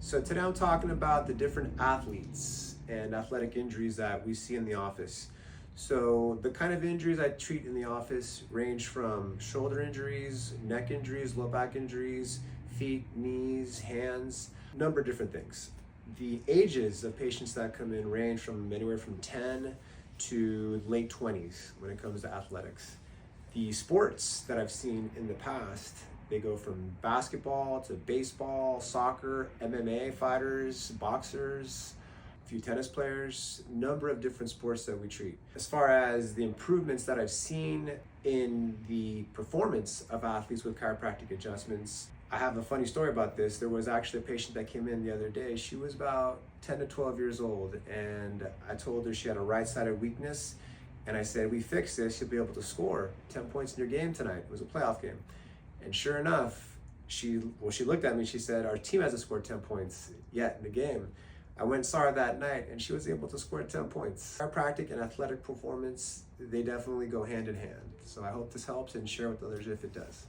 So today I'm talking about the different athletes and athletic injuries that we see in the office. So the kind of injuries I treat in the office range from shoulder injuries, neck injuries, low back injuries, feet, knees, hands, a number of different things. The ages of patients that come in range from anywhere from 10 to late 20s when it comes to athletics. The sports that I've seen in the past, they go from basketball to baseball, soccer, MMA fighters, boxers, a few tennis players, number of different sports that we treat. As far as the improvements that I've seen in the performance of athletes with chiropractic adjustments, I have a funny story about this. There was actually a patient that came in the other day. She was about 10 to 12 years old, and I told her she had a right-sided weakness. And I said, we fix this, you'll be able to score 10 points in your game tonight. It was a playoff game. And sure enough, she looked at me, she said, our team hasn't scored 10 points yet in the game. I went and saw her that night, and she was able to score 10 points. Chiropractic and athletic performance, they definitely go hand in hand. So I hope this helps, and share with others if it does.